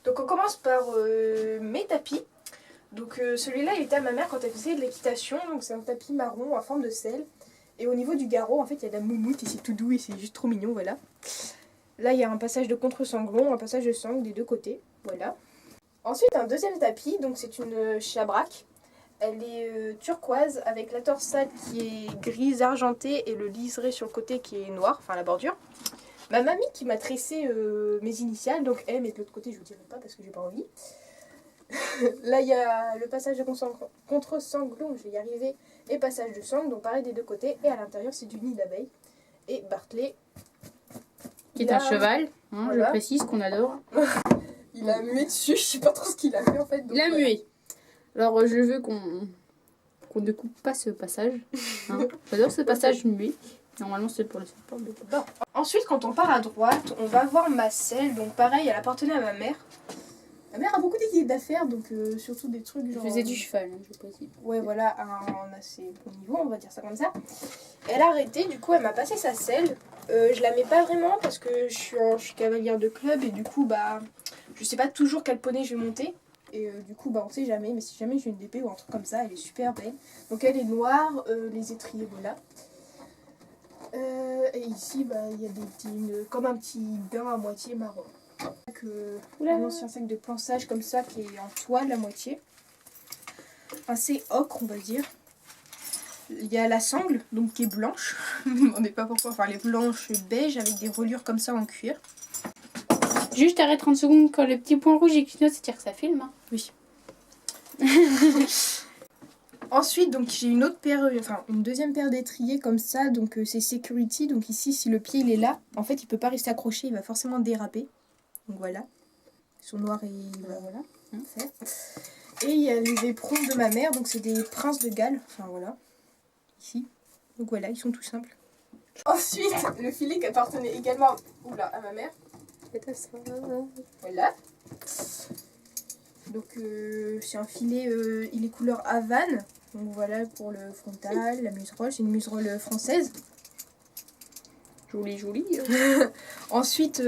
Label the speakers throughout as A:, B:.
A: Donc on commence par mes tapis. Donc celui-là il était à ma mère quand elle faisait de l'équitation. Donc c'est un tapis marron en forme de selle. Et au niveau du garrot en fait il y a de la moumoute et c'est tout doux et c'est juste trop mignon, voilà. Là il y a un passage de contre-sanglon, un passage de sangle des deux côtés, voilà. Ensuite un deuxième tapis, donc c'est une chabraque. Elle est turquoise avec la torsade qui est grise argentée et le liseré sur le côté qui est noir, enfin la bordure. Ma mamie qui m'a tressé mes initiales, donc M, et de l'autre côté je vous dirai pas parce que j'ai pas envie. Là il y a le passage de contre-sanglon, je vais y arriver, et passage de sangle, donc pareil des deux côtés, et à l'intérieur c'est du nid d'abeille. Et Bartley,
B: qui est un cheval, hein, voilà. Je précise qu'on adore.
A: Il a mué dessus, je sais pas trop ce qu'il a fait en fait. Donc
B: il a mué. Alors je veux qu'on ne coupe pas ce passage. Hein. J'adore ce passage muet. Normalement c'est pour le support.
A: Bon. Ensuite quand on part à droite, on va voir ma selle. Donc pareil, elle appartenait à ma mère. Ma mère a beaucoup d'équipes d'affaires, donc surtout des trucs genre...
B: Je faisais du cheval, hein, je précise.
A: Ouais voilà, à un assez bon niveau, on va dire ça comme ça. Elle a arrêté, du coup elle m'a passé sa selle. Je la mets pas vraiment parce que je suis cavalière de club et du coup bah... Je sais pas toujours quel poney je vais monter. Et du coup, bah, on sait jamais, mais si jamais j'ai une DP ou un truc comme ça, elle est super belle. Donc elle est noire, les étriers, voilà. Et ici, bah, il y a des petits, comme un petit daim à moitié marron. Un ancien sac de plançage comme ça qui est en toile à moitié. Assez ocre, on va dire. Il y a la sangle, donc qui est blanche. Ne me demandez pas pourquoi. Enfin, elle est blanche beige avec des reliures comme ça en cuir.
B: Juste arrête 30 secondes quand le petit point rouge il clignote, c'est-à-dire que ça filme. Hein.
A: Oui. Ensuite, donc j'ai une autre paire, enfin une deuxième paire d'étriers comme ça, donc c'est Security. Donc ici, si le pied il est là, en fait il peut pas rester accroché, il va forcément déraper. Donc voilà. Ils sont noirs et voilà. Et il y a les éperons de ma mère, donc c'est des princes de Galles. Enfin voilà. Ici. Donc voilà, ils sont tout simples. Ensuite, le filet qui appartenait également à ma mère. Voilà. Donc c'est un filet, il est couleur Havane. Donc voilà pour le frontal, la muserolle. C'est une muserolle française.
B: Jolie, jolie.
A: Ensuite,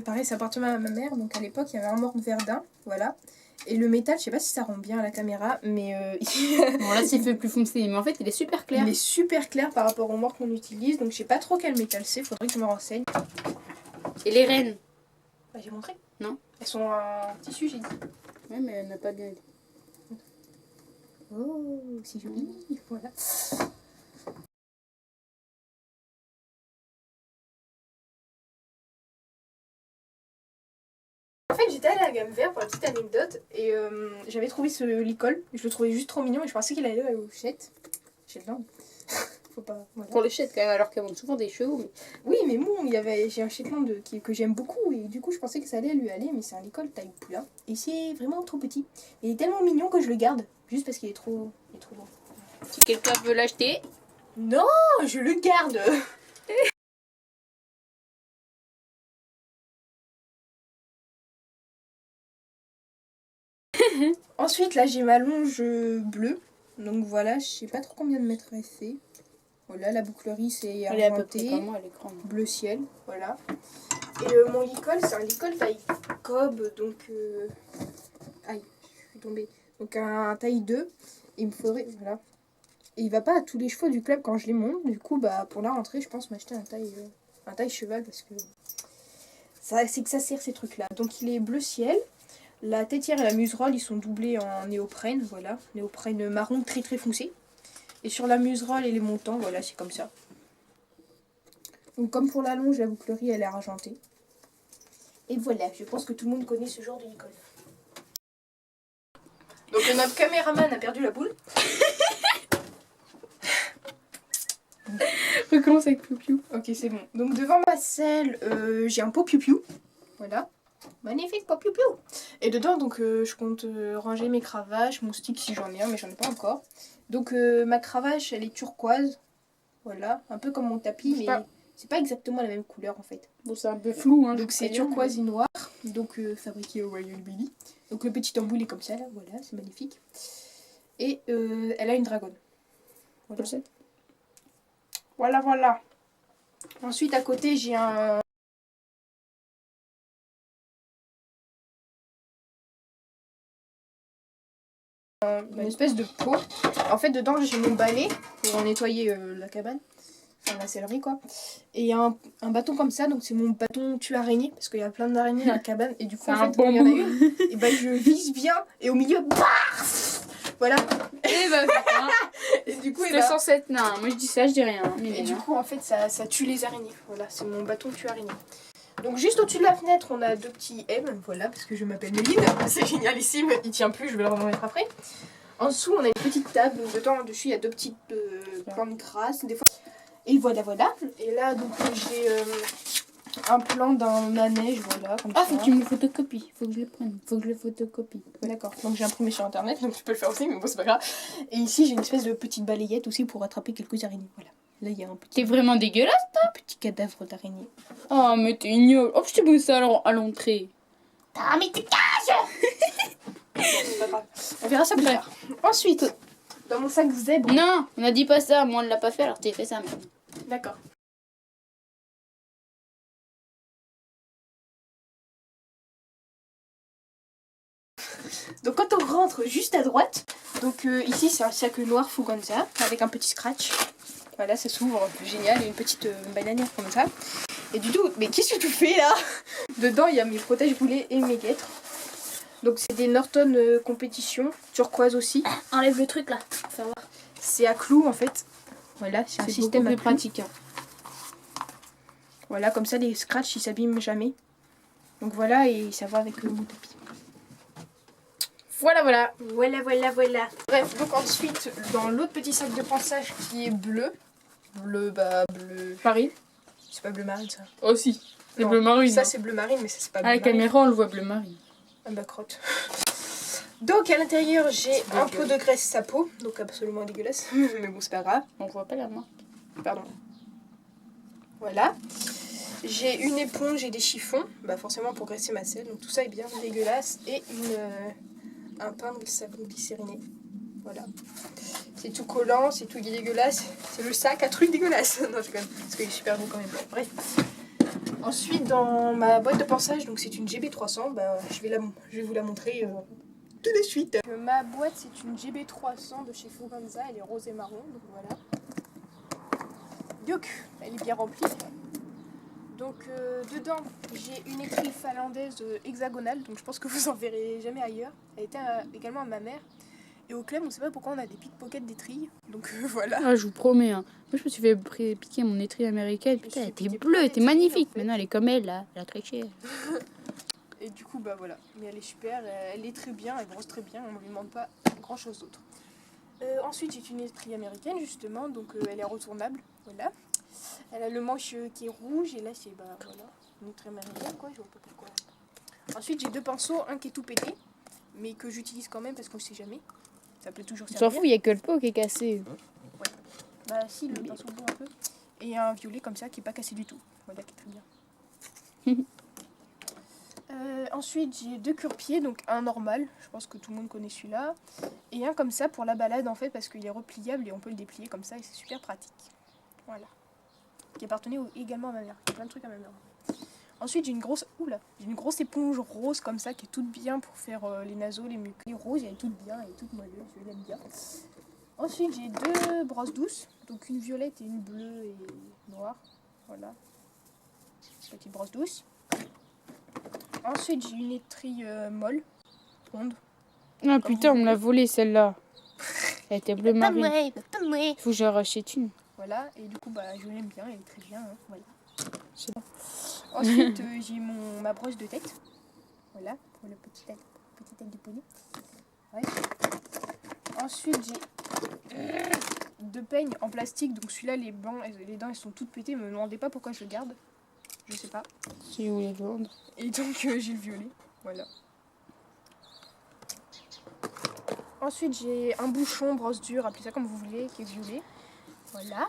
A: pareil, ça appartenait à ma mère. Donc à l'époque, il y avait un morne verdun. Voilà. Et le métal, je sais pas si ça rend bien à la caméra, mais...
B: bon là c'est fait plus foncé, mais en fait il est super clair.
A: Il est super clair par rapport au morne qu'on utilise. Donc je sais pas trop quel métal c'est, faudrait que je me renseigne.
B: Et les rennes?
A: Bah, j'ai montré.
B: Non.
A: Elles sont en tissu, j'ai dit.
B: Ouais, mais elle n'a pas bien été.
A: Oh, c'est joli. Voilà. En fait, j'étais allée à la gamme vert pour la petite anecdote et j'avais trouvé ce licol. Je le trouvais juste trop mignon et je pensais qu'il allait à la Hachette. J'ai le faut pas. Voilà.
B: Pour les chètes quand même, alors qu'elles montent souvent des chevaux. Mais...
A: Oui, mais bon, j'ai un Shetland que j'aime beaucoup et du coup je pensais que ça allait lui aller, mais c'est un licol taille poulain et c'est vraiment trop petit. Il est tellement mignon que je le garde juste parce qu'il est trop beau.
B: Si quelqu'un veut l'acheter.
A: Non, je le garde. Ensuite, là, j'ai ma longe bleue. Donc voilà, je sais pas trop combien de mètres elle fait. Voilà, la bouclerie, c'est argenté. Bleu ciel, voilà. Et mon licol, c'est un licol taille cob, donc... Aïe, je suis tombée. Donc un taille 2. Il me faudrait... Voilà. Et il va pas à tous les chevaux du club quand je les monte. Du coup, bah, pour la rentrée, je pense m'acheter un taille cheval parce que... C'est que ça sert ces trucs-là. Donc il est bleu ciel. La tétière et la muserolle, ils sont doublés en néoprène, voilà. Néoprène marron très très foncé. Et sur la muserolle et les montants, voilà, c'est comme ça. Donc comme pour la longe, la bouclerie, elle est argentée. Et voilà, je pense que tout le monde connaît ce genre de licol. Donc notre caméraman a perdu la boule.
B: Recommence avec Piu Piu.
A: Ok, c'est bon. Donc devant ma selle, j'ai un pot Piu Piu. Voilà. Magnifique pot Piu Piu. Et dedans, donc, je compte ranger mes cravaches, mon stick si j'en ai un, mais j'en ai pas encore. Donc ma cravache, elle est turquoise. Voilà, un peu comme mon tapis, mais c'est pas exactement la même couleur en fait.
B: Bon, c'est un peu flou, hein.
A: Donc c'est turquoise et noir, donc fabriqué au Royal Billy. Donc le petit embout il est comme ça là, voilà, c'est magnifique. Et elle a une dragonne. Voilà. Ensuite, à côté, j'ai une espèce de pot. En fait, dedans, j'ai mon balai pour nettoyer la cabane. Enfin, la sellerie, quoi. Et un bâton comme ça, donc c'est mon bâton tue-araignée, parce qu'il y a plein d'araignées dans la cabane. Et du coup, en fait, quand il y en a une, et ben, je vise bien, et au milieu, voilà.
B: Et bah,
A: et du coup,
B: c'est censé être... Non, moi je dis ça, je dis rien.
A: Et du coup, en fait, ça tue les araignées. Voilà, c'est mon bâton tue-araignée. Donc juste au-dessus de la fenêtre, on a 2 petits M, voilà, parce que je m'appelle Méline. C'est génialissime, il tient plus, je vais le remettre après. En dessous, on a une petite table, donc dedans, dessus, il y a 2 petites plantes grasses, des fois. Et voilà. Et là, donc, j'ai un plan d'un manège, voilà, comme ça.
B: Ah, faut que tu me photocopies, faut que je le prenne, faut que je le photocopie.
A: Ouais. D'accord, donc j'ai imprimé sur internet, donc tu peux le faire aussi, mais bon, c'est pas grave. Et ici, j'ai une espèce de petite balayette aussi pour attraper quelques araignées, voilà. Là, il y a un petit...
B: T'es vraiment dégueulasse, toi?
A: Un petit cadavre d'araignée.
B: Oh, mais t'es ignoble. Oh, je t'ai mis ça à l'entrée.
A: Ah, mais t'es cage. C'est pas grave. On verra ça plus tard. Ensuite, dans mon sac zèbre...
B: Non, on a dit pas ça. Moi, on l'a pas fait, alors t'as fait ça.
A: D'accord. Donc quand on rentre juste à droite, donc ici c'est un sac noir Fuganza avec un petit scratch. Voilà, ça s'ouvre, génial, et une petite bananière comme ça. Et du tout, mais qu'est-ce que tu fais là? Dedans il y a mes protège-boulets et mes guêtres. Donc c'est des Norton Compétition, turquoise aussi.
B: Enlève le truc là, faire voir.
A: C'est à clous en fait. Voilà, c'est un système à clous.
B: Pratique.
A: Voilà, comme ça les scratchs ils s'abîment jamais. Donc voilà, et ça va avec mon tapis. Voilà. Bref, donc ensuite, dans l'autre petit sac de pansage qui est bleu. Bleu.
B: Paris.
A: C'est pas bleu marine ça.
B: Oh si, c'est bleu marine.
A: Ça c'est bleu marine, mais ça c'est pas bleu
B: marine. À la caméra, on le voit bleu marine.
A: Ah bah crotte. Donc à l'intérieur, j'ai un peu de graisse sapo, donc absolument dégueulasse. Mais bon, c'est pas grave.
B: On voit pas la main.
A: Pardon. Voilà. J'ai une éponge et des chiffons, bah forcément pour graisser ma selle, donc tout ça est bien dégueulasse. Et un pain de savon glycériné. Voilà. C'est tout collant, c'est tout dégueulasse. C'est le sac à trucs dégueulasses. Non, je déconne, parce qu'il est super beau quand même. Bref. Ensuite, dans ma boîte de pansage, donc c'est une GB300, bah, je vais vous la montrer tout de suite. Ma boîte, c'est une GB300 de chez Fuganza, elle est rose et marron, donc voilà. Donc, elle est bien remplie. Donc dedans, j'ai une étrille finlandaise hexagonale, donc je pense que vous en verrez jamais ailleurs. Elle était également à ma mère. Et au club, on sait pas pourquoi on a des pickpockets d'étrilles, donc voilà.
B: Ah, je vous promets, hein. Moi je me suis fait piquer mon étrille américaine, putain, elle était bleue, elle était magnifique. En fait. Maintenant elle est comme elle, là, elle a triché.
A: Et du coup, bah voilà. Mais elle est super, elle est très bien, elle brosse très bien, on ne lui demande pas grand chose d'autre. Ensuite, j'ai une étrille américaine, justement, donc elle est retournable, voilà. Elle a le manche qui est rouge, et là c'est, bah voilà, une étrille américaine, quoi, je vois pas pourquoi. Ensuite, j'ai 2 pinceaux, un qui est tout pété, mais que j'utilise quand même parce qu'on sait jamais. Ça peut toujours servir.
B: S'en fout, il n'y a que le pot qui est cassé.
A: Ouais. Bah si, le pinceau bleu un peu. Et un violet comme ça qui est pas cassé du tout. Voilà, qui est très bien. Ensuite, j'ai 2 cure-pieds, donc un normal, je pense que tout le monde connaît celui-là. Et un comme ça pour la balade en fait, parce qu'il est repliable et on peut le déplier comme ça et c'est super pratique. Voilà. Qui appartenait également à ma mère. Il y a plein de trucs à ma mère. Ensuite, j'ai une grosse éponge rose comme ça qui est toute bien pour faire les naseaux, les muqueuses. Rose, elle est toute bien, elle est toute moelleuse, je l'aime bien. Ensuite, j'ai 2 brosses douces, donc une violette et une bleue et noire. Voilà. Petite brosse douce. Ensuite, j'ai une étrille molle, ronde.
B: Ah putain, on me l'a volée celle-là. Elle était bleu marine. Il faut que j'en rachète une.
A: Voilà, et du coup, bah, je l'aime bien, elle est très bien. Hein, voilà. C'est bon. Ensuite, j'ai ma brosse de tête. Voilà, pour le petit tête de poney. Ouais. Ensuite, j'ai 2 peignes en plastique. Donc celui-là, les dents, elles sont toutes pétées. Me demandez pas pourquoi je le garde. Je sais pas.
B: Si vous les vendre.
A: Et donc, j'ai le violet. Voilà. Ensuite, j'ai un bouchon brosse dure, appelez ça comme vous voulez, qui est violet. Voilà.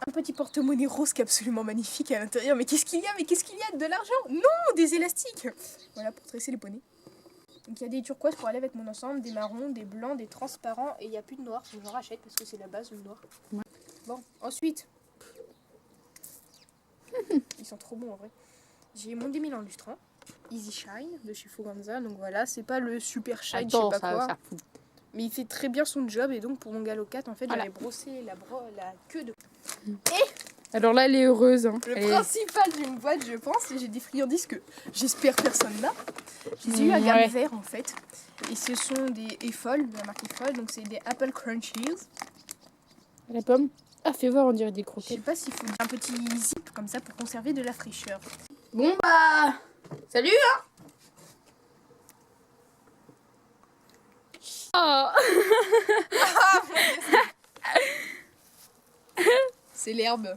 A: Un petit porte-monnaie rose qui est absolument magnifique à l'intérieur. Mais qu'est-ce qu'il y a? De l'argent? Non, des élastiques. Voilà, pour tresser les poneys. Donc il y a des turquoises pour aller avec mon ensemble, des marrons, des blancs, des transparents et il n'y a plus de noir. Donc je rachète parce que c'est la base le noir.
B: Ouais.
A: Bon, ensuite. Ils sont trop bons en vrai. J'ai mon démêlant lustrant, Easy Shine de chez Fuganza. Donc voilà, c'est pas le super shine, je sais pas quoi.
B: Ça fout.
A: Mais il fait très bien son job et donc pour mon galop 4, en fait,
B: Voilà.
A: j'avais brossé la queue de...
B: Alors là, elle est heureuse. Hein.
A: Le principal d'une boîte, je pense, et j'ai des friandises que j'espère personne n'a. Je les ai eu à gamme vert en fait. Et ce sont des Eiffel, de la marque Eiffel, donc c'est des Apple Crunchies.
B: La pomme. Ah, fais voir, on dirait des
A: Je sais
B: croquettes.
A: pas s'il faut un petit zip comme ça pour conserver de la fraîcheur.
B: Bon bah, salut hein. Oh.
A: C'est l'herbe.